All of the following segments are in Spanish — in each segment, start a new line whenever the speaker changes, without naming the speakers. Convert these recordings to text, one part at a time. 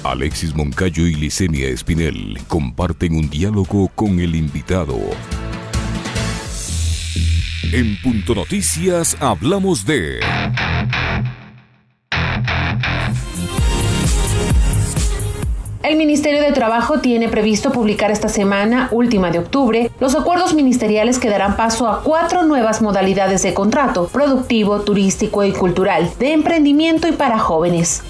Alexis Moncayo y Licenia Espinel comparten un diálogo con el invitado. En Punto Noticias hablamos de...
El Ministerio de Trabajo tiene previsto publicar esta semana, última de octubre, los acuerdos ministeriales que darán paso a 4 nuevas modalidades de contrato: productivo, turístico y cultural, de emprendimiento y para jóvenes.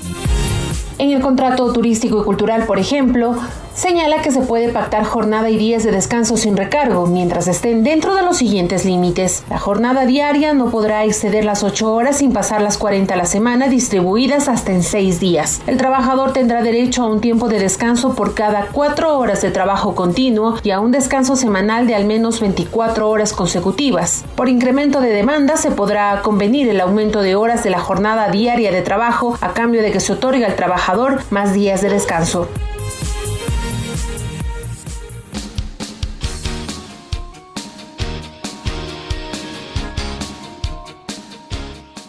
En el contrato turístico y cultural, por ejemplo, señala que se puede pactar jornada y días de descanso sin recargo, mientras estén dentro de los siguientes límites. La jornada diaria no podrá exceder las 8 horas sin pasar las 40 a la semana, distribuidas hasta en 6 días. El trabajador tendrá derecho a un tiempo de descanso por cada 4 horas de trabajo continuo y a un descanso semanal de al menos 24 horas consecutivas. Por incremento de demanda, se podrá convenir el aumento de horas de la jornada diaria de trabajo a cambio de que se otorgue al trabajador más días de descanso.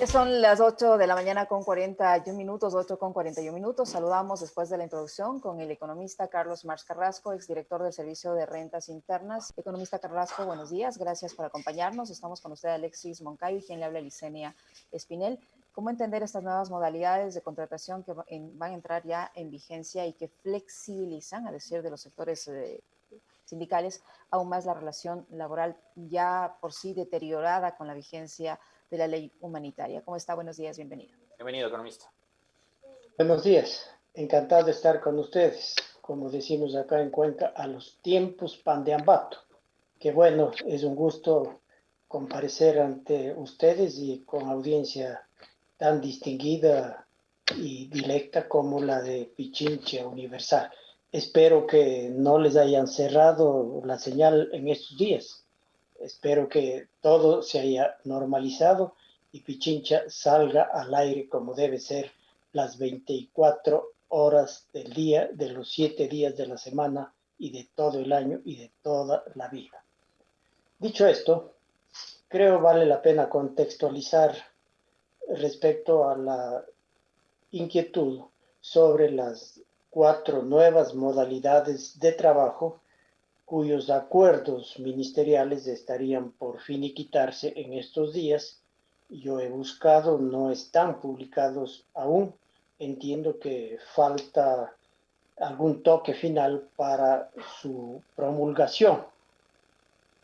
Son las 8 de la mañana con 41 minutos, 8 con 41 minutos. Saludamos después de la introducción con el economista Carlos Marx Carrasco, exdirector del Servicio de Rentas Internas. Economista Carrasco, buenos días, gracias por acompañarnos. Estamos con usted, Alexis Moncayo, y quien le habla, Licenia Espinel. ¿Cómo entender estas nuevas modalidades de contratación que van a entrar ya en vigencia y que flexibilizan, a decir de los sectores sindicales, aún más la relación laboral ya por sí deteriorada con la vigencia de la ley humanitaria? ¿Cómo está? Buenos días, bienvenido.
Bienvenido, economista.
Buenos días, encantado de estar con ustedes. Como decimos acá en Cuenca, a los tiempos pan de ambato. Que bueno, es un gusto comparecer ante ustedes y con audiencia tan distinguida y directa como la de Pichincha Universal. Espero que no les hayan cerrado la señal en estos días. Espero que todo se haya normalizado y Pichincha salga al aire como debe ser, las 24 horas del día, de los 7 días de la semana y de todo el año y de toda la vida. Dicho esto, creo vale la pena contextualizar respecto a la inquietud sobre las 4 nuevas modalidades de trabajo cuyos acuerdos ministeriales estarían por finiquitarse en estos días. Yo he buscado, no están publicados aún. Entiendo que falta algún toque final para su promulgación.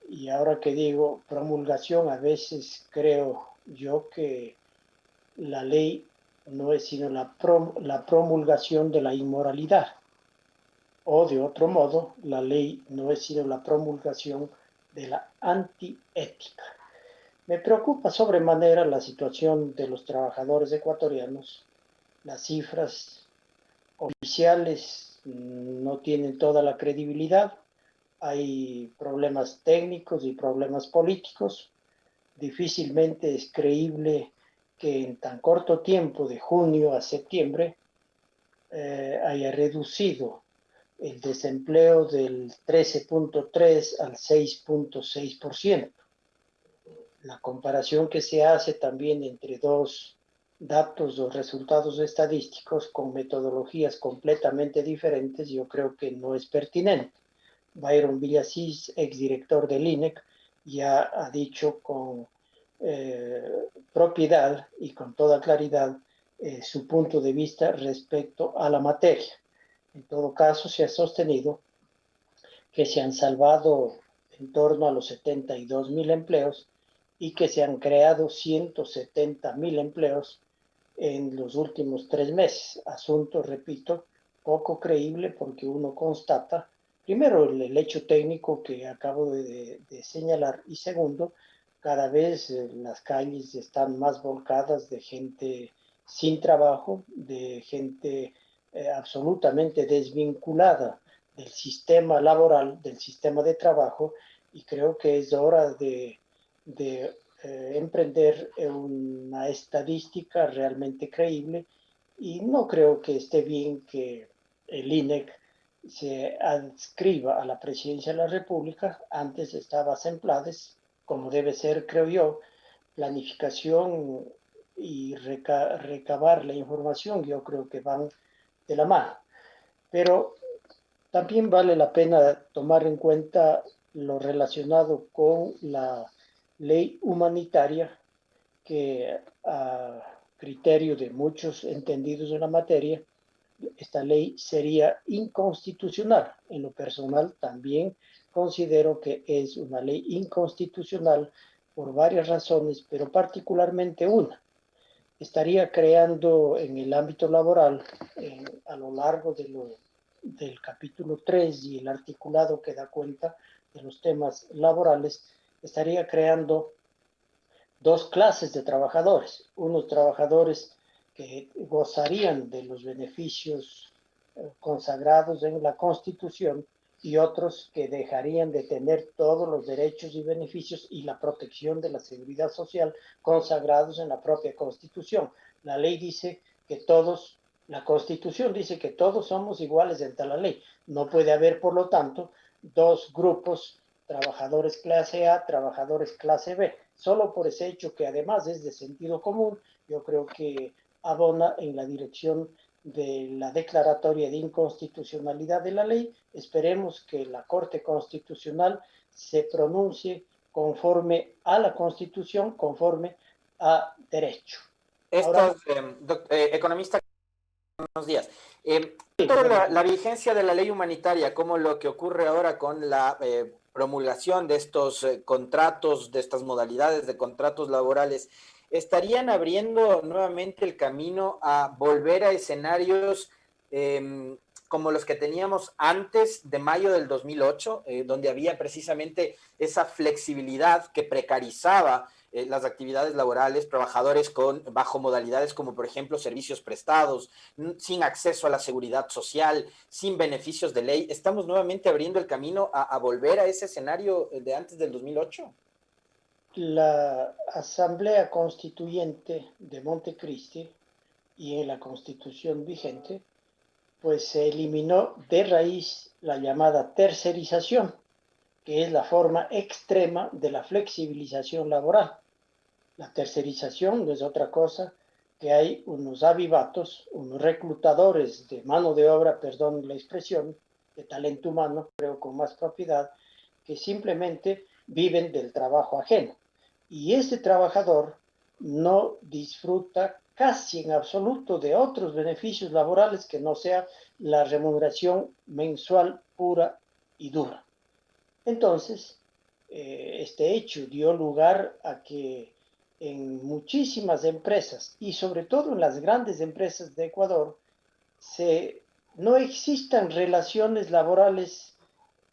Y ahora que digo promulgación, a veces creo yo que la ley no es sino la promulgación de la inmoralidad. O de otro modo, la ley no es sino la promulgación de la antiética. Me preocupa sobremanera la situación de los trabajadores ecuatorianos. Las cifras oficiales no tienen toda la credibilidad. Hay problemas técnicos y problemas políticos. Difícilmente es creíble que en tan corto tiempo, de junio a septiembre, haya reducido el desempleo del 13.3 al 6.6%. La comparación que se hace también entre dos datos o resultados estadísticos con metodologías completamente diferentes, yo creo que no es pertinente. Byron Villasís, exdirector del INEC, ya ha dicho con propiedad y con toda claridad su punto de vista respecto a la materia. En todo caso, se ha sostenido que se han salvado en torno a los 72.000 empleos y que se han creado 170.000 empleos en los últimos 3 meses. Asunto, repito, poco creíble porque uno constata, primero, el hecho técnico que acabo de señalar, y segundo, cada vez las calles están más volcadas de gente sin trabajo, de gente absolutamente desvinculada del sistema laboral, del sistema de trabajo, y creo que es hora de emprender una estadística realmente creíble, y no creo que esté bien que el INEC se adscriba a la presidencia de la República. Antes estaba Semplades, como debe ser, creo yo, planificación y recabar la información, yo creo que van de la mano. Pero también vale la pena tomar en cuenta lo relacionado con la ley humanitaria, que a criterio de muchos entendidos en la materia, esta ley sería inconstitucional. En lo personal también considero que es una ley inconstitucional por varias razones, pero particularmente una. Estaría creando en el ámbito laboral, a lo largo del capítulo 3 y el articulado que da cuenta de los temas laborales, estaría creando dos clases de trabajadores. Unos trabajadores que gozarían de los beneficios consagrados en la Constitución y otros que dejarían de tener todos los derechos y beneficios y la protección de la seguridad social consagrados en la propia Constitución. La ley dice que todos, la Constitución dice que todos somos iguales ante la ley. No puede haber, por lo tanto, dos grupos, trabajadores clase A, trabajadores clase B. Solo por ese hecho, que además es de sentido común, yo creo que abona en la dirección de la declaratoria de inconstitucionalidad de la ley. Esperemos que la Corte Constitucional se pronuncie conforme a la Constitución, conforme a derecho.
Ahora, economista, buenos días. La vigencia de la ley humanitaria, como lo que ocurre ahora con la promulgación de estos contratos, de estas modalidades de contratos laborales, ¿estarían abriendo nuevamente el camino a volver a escenarios como los que teníamos antes de mayo del 2008, donde había precisamente esa flexibilidad que precarizaba las actividades laborales, trabajadores bajo modalidades como por ejemplo servicios prestados, sin acceso a la seguridad social, sin beneficios de ley? ¿Estamos nuevamente abriendo el camino a volver a ese escenario de antes del 2008?
La Asamblea Constituyente de Montecristi y en la Constitución vigente, pues se eliminó de raíz la llamada tercerización, que es la forma extrema de la flexibilización laboral. La tercerización no es otra cosa que hay unos avivatos, unos reclutadores de mano de obra, perdón la expresión, de talento humano, creo con más propiedad, que simplemente viven del trabajo ajeno. Y ese trabajador no disfruta casi en absoluto de otros beneficios laborales que no sea la remuneración mensual pura y dura. Entonces, este hecho dio lugar a que en muchísimas empresas, y sobre todo en las grandes empresas de Ecuador, no existan relaciones laborales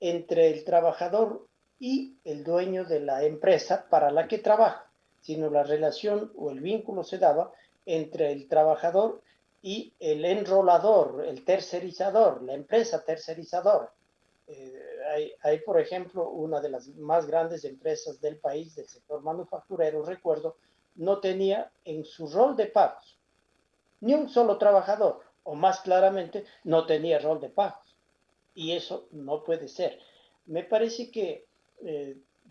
entre el trabajador y el dueño de la empresa para la que trabaja, sino la relación o el vínculo se daba entre el trabajador y el enrolador, el tercerizador, la empresa tercerizadora. Hay, por ejemplo, una de las más grandes empresas del país, del sector manufacturero, recuerdo, no tenía en su rol de pagos ni un solo trabajador, o más claramente, no tenía rol de pagos. Y eso no puede ser. Me parece que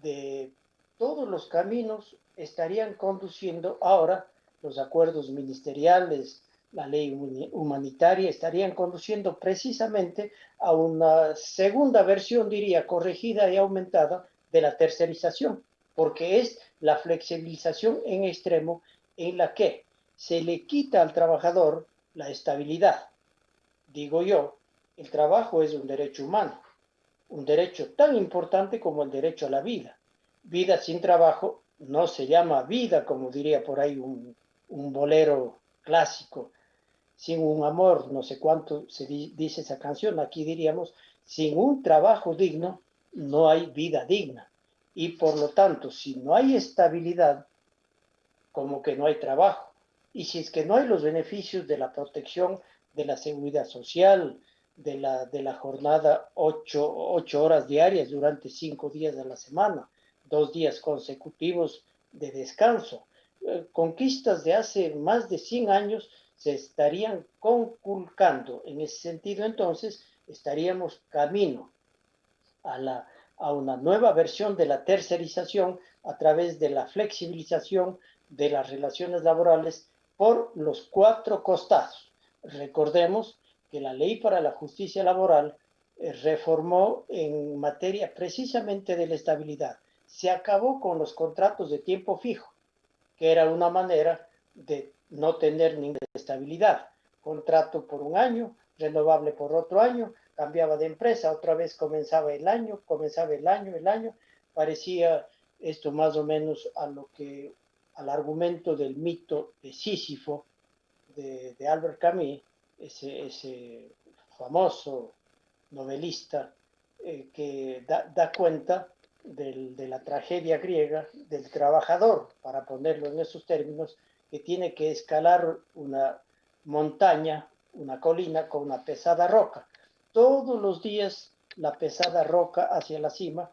de todos los caminos estarían conduciendo ahora los acuerdos ministeriales, la ley humanitaria, estarían conduciendo precisamente a una segunda versión, diría, corregida y aumentada de la tercerización, porque es la flexibilización en extremo en la que se le quita al trabajador la estabilidad. Digo yo, el trabajo es un derecho humano, un derecho tan importante como el derecho a la vida. Vida sin trabajo no se llama vida, como diría por ahí un bolero clásico. Sin un amor, no sé cuánto se dice esa canción, aquí diríamos, sin un trabajo digno, no hay vida digna. Y por lo tanto, si no hay estabilidad, como que no hay trabajo. Y si es que no hay los beneficios de la protección de la seguridad social, de la jornada 8 horas diarias durante 5 días de la semana, 2 días consecutivos de descanso, conquistas de hace más de 100 años se estarían conculcando. En ese sentido, entonces, estaríamos camino a una nueva versión de la tercerización a través de la flexibilización de las relaciones laborales por los 4 costados. Recordemos que la ley para la justicia laboral reformó en materia precisamente de la estabilidad. Se acabó con los contratos de tiempo fijo, que era una manera de no tener ninguna estabilidad. Contrato por un año, renovable por otro año, cambiaba de empresa, otra vez comenzaba el año, parecía esto más o menos al argumento del mito de Sísifo de Albert Camus, ese famoso novelista que da cuenta de la tragedia griega del trabajador, para ponerlo en esos términos, que tiene que escalar una montaña, una colina con una pesada roca. Todos los días la pesada roca hacia la cima,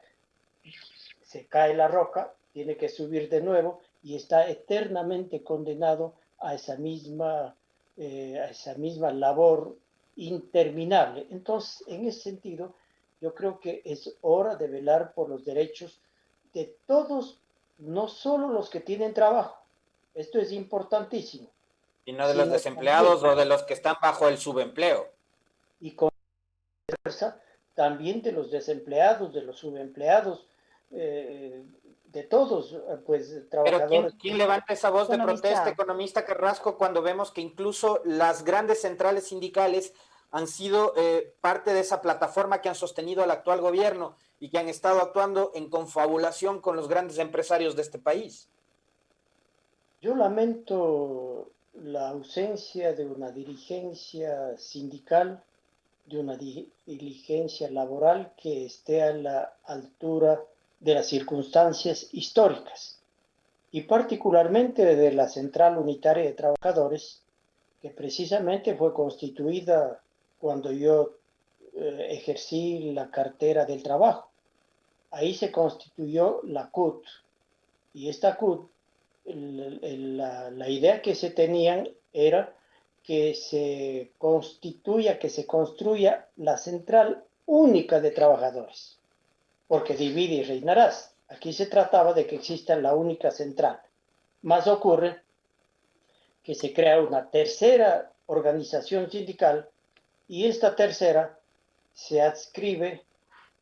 se cae la roca, tiene que subir de nuevo y está eternamente condenado a esa misma labor interminable. Entonces, en ese sentido, yo creo que es hora de velar por los derechos de todos, no solo los que tienen trabajo. Esto es importantísimo.
Y no de los desempleados también, o de los que están bajo el subempleo.
Y con fuerza también de los desempleados, de los subempleados, de todos, pues, trabajadores.
Pero ¿quién levanta esa voz de protesta, economista Carrasco, cuando vemos que incluso las grandes centrales sindicales han sido parte de esa plataforma que han sostenido al actual gobierno y que han estado actuando en confabulación con los grandes empresarios de este país?
Yo lamento la ausencia de una dirigencia sindical, de una diligencia laboral que esté a la altura de las circunstancias históricas, y particularmente de la Central Unitaria de Trabajadores, que precisamente fue constituida cuando yo ejercí la cartera del trabajo. Ahí se constituyó la CUT, y esta CUT, la idea que se tenían era que se construya la Central Única de Trabajadores, porque divide y reinarás. Aquí se trataba de que exista la única central. Más ocurre que se crea una tercera organización sindical, y esta tercera se adscribe,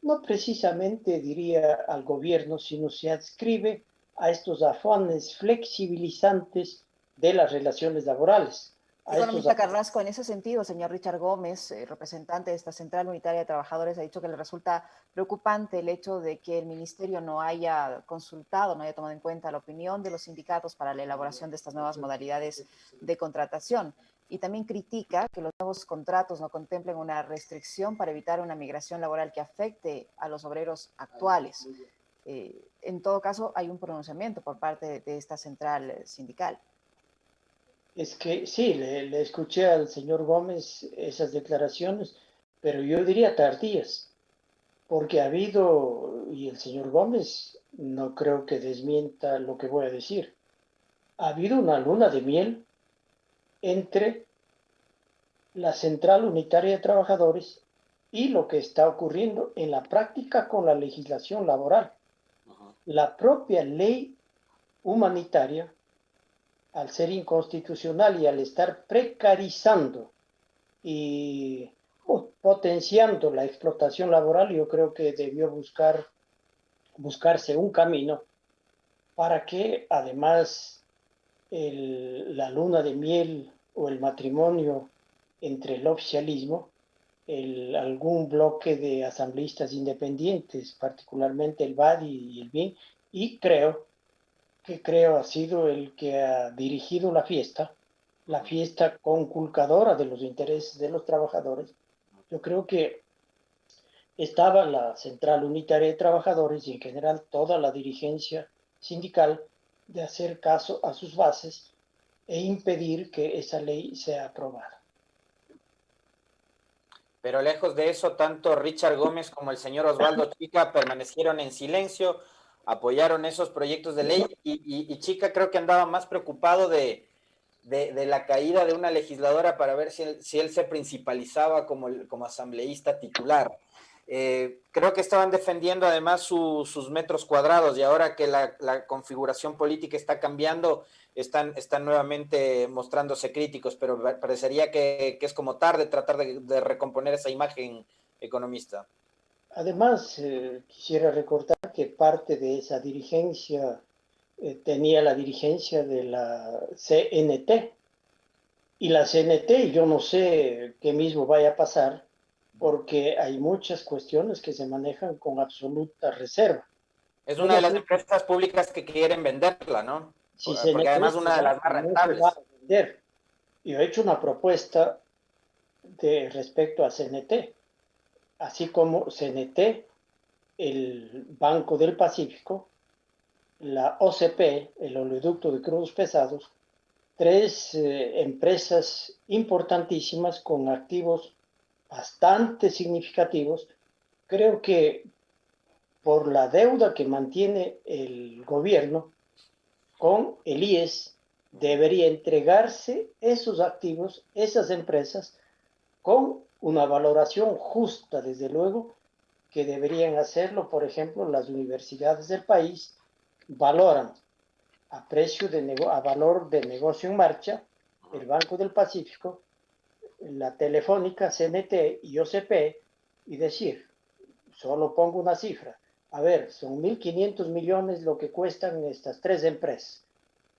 no precisamente diría al gobierno, sino se adscribe a estos afanes flexibilizantes de las relaciones laborales.
Economista Carrasco, en ese sentido, señor Richard Gómez, representante de esta Central Unitaria de Trabajadores, ha dicho que le resulta preocupante el hecho de que el ministerio no haya consultado, no haya tomado en cuenta la opinión de los sindicatos para la elaboración de estas nuevas modalidades de contratación. Y también critica que los nuevos contratos no contemplen una restricción para evitar una migración laboral que afecte a los obreros actuales. En todo caso, hay un pronunciamiento por parte de esta central sindical.
Es que sí, le escuché al señor Gómez esas declaraciones, pero yo diría tardías, porque ha habido, y el señor Gómez no creo que desmienta lo que voy a decir, ha habido una luna de miel entre la Central Unitaria de Trabajadores y lo que está ocurriendo en la práctica con la legislación laboral. La propia ley humanitaria, al ser inconstitucional y al estar precarizando y potenciando la explotación laboral, yo creo que debió buscarse un camino para que además la luna de miel o el matrimonio entre el oficialismo, algún bloque de asambleístas independientes, particularmente el BADI y el BIN, y creo ha sido el que ha dirigido la fiesta conculcadora de los intereses de los trabajadores. Yo creo que estaba la Central Unitaria de Trabajadores y en general toda la dirigencia sindical de hacer caso a sus bases e impedir que esa ley sea aprobada.
Pero lejos de eso, tanto Richard Gómez como el señor Osvaldo Chica permanecieron en silencio, apoyaron esos proyectos de ley y Chica creo que andaba más preocupado de la caída de una legisladora para ver si él se principalizaba como asambleísta titular. Creo que estaban defendiendo además sus metros cuadrados y ahora que la configuración política está cambiando, están nuevamente mostrándose críticos, pero parecería que es como tarde tratar de recomponer esa imagen, economista.
Además, quisiera recordar que parte de esa dirigencia tenía la dirigencia de la CNT, y la CNT, yo no sé qué mismo vaya a pasar, porque hay muchas cuestiones que se manejan con absoluta reserva.
Es
Yo
una
no
de las
sé
empresas públicas que quieren venderla, ¿no?
si
Porque
CNT
además una de las más
no se va a
rentables.
vender. Yo he hecho una propuesta de respecto a CNT, así como CNT, el Banco del Pacífico, la OCP, el oleoducto de crudos pesados, tres empresas importantísimas con activos bastante significativos. Creo que por la deuda que mantiene el gobierno con el IES, debería entregarse esos activos, esas empresas, con una valoración justa, desde luego, que deberían hacerlo, por ejemplo, las universidades del país valoran a precio a valor de negocio en marcha, el Banco del Pacífico, la Telefónica, CNT y OCP, y decir, solo pongo una cifra, a ver, son 1.500 millones lo que cuestan estas tres empresas,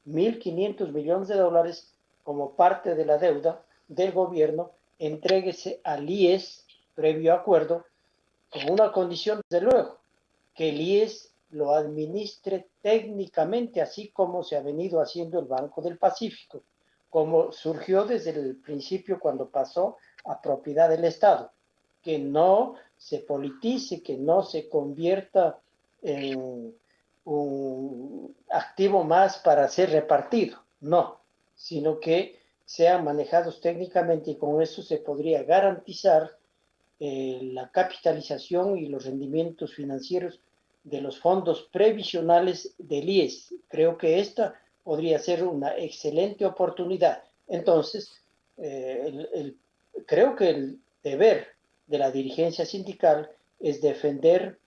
1.500 millones de dólares como parte de la deuda del gobierno, entréguese al IES previo acuerdo, con una condición, desde luego, que el IES lo administre técnicamente, así como se ha venido haciendo el Banco del Pacífico, como surgió desde el principio cuando pasó a propiedad del Estado, que no se politice, que no se convierta en un activo más para ser repartido, no, sino que sean manejados técnicamente y con eso se podría garantizar la capitalización y los rendimientos financieros de los fondos previsionales del IES. Creo que esta podría ser una excelente oportunidad. Entonces, creo que el deber de la dirigencia sindical es defender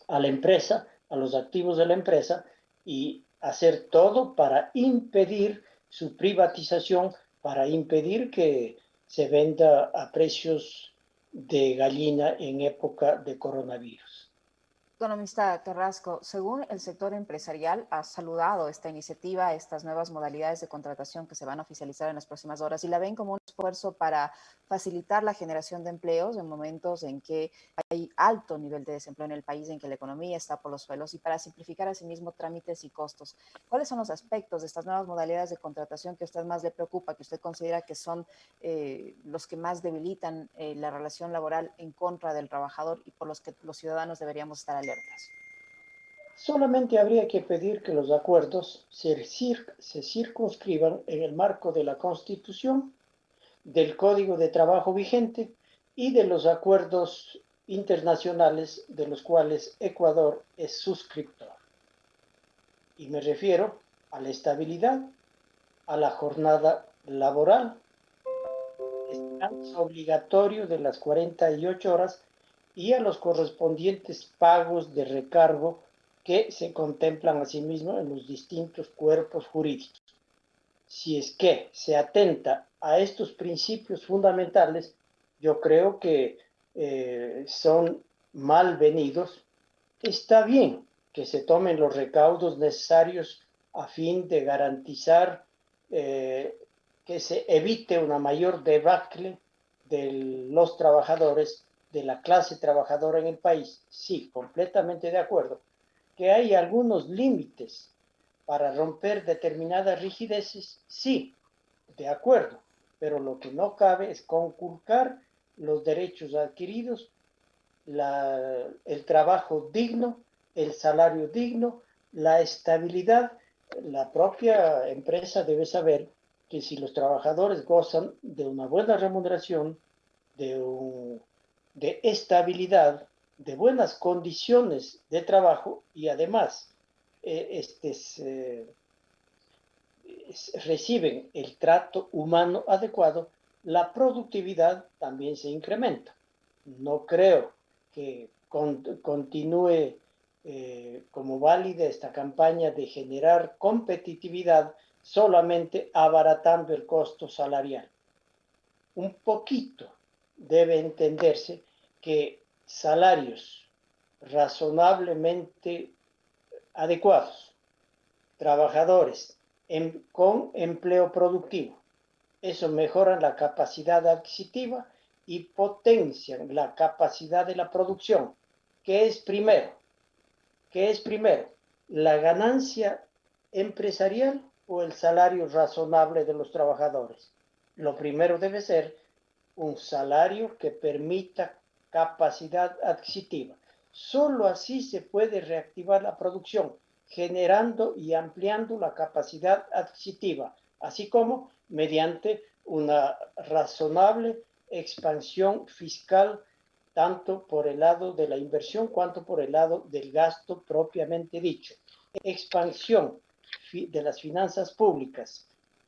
a la empresa, a los activos de la empresa y hacer todo para impedir su privatización, para impedir que se venda a precios de gallina en época de coronavirus.
Economista Carrasco, según el sector empresarial, ha saludado esta iniciativa, estas nuevas modalidades de contratación que se van a oficializar en las próximas horas y la ven como un esfuerzo para facilitar la generación de empleos en momentos en que hay alto nivel de desempleo en el país, en que la economía está por los suelos y para simplificar asimismo trámites y costos. ¿Cuáles son los aspectos de estas nuevas modalidades de contratación que a usted más le preocupa, que usted considera que son los que más debilitan la relación laboral en contra del trabajador y por los que los ciudadanos deberíamos estar alertas?
Solamente habría que pedir que los acuerdos se circunscriban en el marco de la Constitución, del Código de Trabajo vigente y de los acuerdos internacionales de los cuales Ecuador es suscriptor. Y me refiero a la estabilidad, a la jornada laboral, descanso obligatorio de las 48 horas y a los correspondientes pagos de recargo que se contemplan asimismo en los distintos cuerpos jurídicos. Si es que se atenta a estos principios fundamentales, yo creo que son malvenidos. Está bien que se tomen los recaudos necesarios a fin de garantizar que se evite una mayor debacle de los trabajadores, de la clase trabajadora en el país. Sí, completamente de acuerdo. Que hay algunos límites para romper determinadas rigideces, sí, de acuerdo, pero lo que no cabe es conculcar los derechos adquiridos, el trabajo digno, el salario digno, la estabilidad. La propia empresa debe saber que si los trabajadores gozan de una buena remuneración, de estabilidad, de buenas condiciones de trabajo y además reciben el trato humano adecuado, la productividad también se incrementa. No creo que continúe como válida esta campaña de generar competitividad solamente abaratando el costo salarial. Un poquito debe entenderse que salarios razonablemente adecuados, trabajadores con empleo productivo, eso mejora la capacidad adquisitiva y potencian la capacidad de la producción. ¿Qué es primero? ¿La ganancia empresarial o el salario razonable de los trabajadores? Lo primero debe ser un salario que permita capacidad adquisitiva. Solo así se puede reactivar la producción, generando y ampliando la capacidad adquisitiva, así como mediante una razonable expansión fiscal, tanto por el lado de la inversión cuanto por el lado del gasto propiamente dicho. Expansión de las finanzas públicas,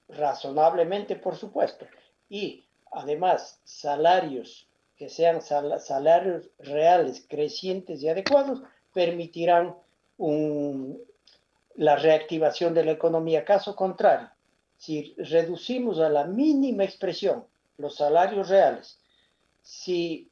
razonablemente, por supuesto, y además salarios que sean salarios reales, crecientes y adecuados, permitirán la reactivación de la economía. Caso contrario, si reducimos a la mínima expresión los salarios reales, si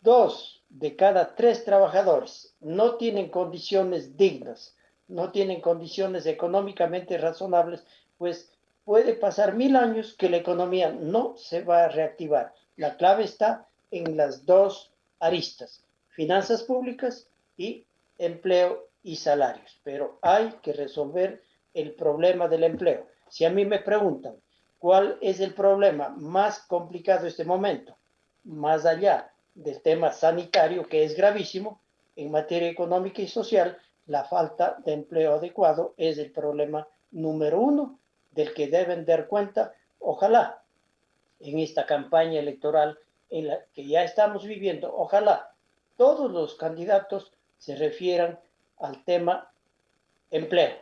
2 de cada 3 trabajadores no tienen condiciones dignas, no tienen condiciones económicamente razonables, pues puede pasar 1000 años que la economía no se va a reactivar. La clave está en las dos aristas, finanzas públicas y empleo y salarios. Pero hay que resolver el problema del empleo. Si a mí me preguntan cuál es el problema más complicado en este momento, más allá del tema sanitario, que es gravísimo, en materia económica y social, la falta de empleo adecuado es el problema número 1 del que deben dar cuenta, ojalá, en esta campaña electoral en la que ya estamos viviendo, ojalá todos los candidatos se refieran al tema empleo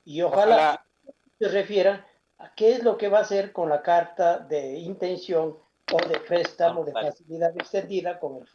y ojalá se refieran a qué es lo que va a hacer con la carta de intención o de préstamo de facilidad extendida con el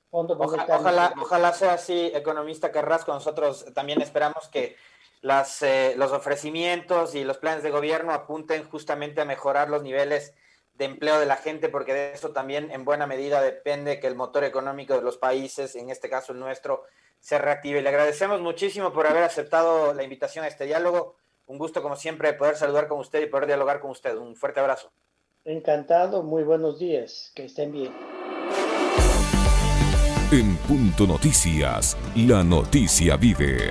Fondo Monetario.
Ojalá sea así, economista Carrasco. Nosotros también esperamos que los ofrecimientos y los planes de gobierno apunten justamente a mejorar los niveles de empleo de la gente, porque de eso también en buena medida depende que el motor económico de los países, en este caso el nuestro, se reactive. Le agradecemos muchísimo por haber aceptado la invitación a este diálogo. Un gusto, como siempre, poder saludar con usted y poder dialogar con usted. Un fuerte abrazo.
Encantado, muy buenos días, que estén bien.
En Punto Noticias, la noticia vive.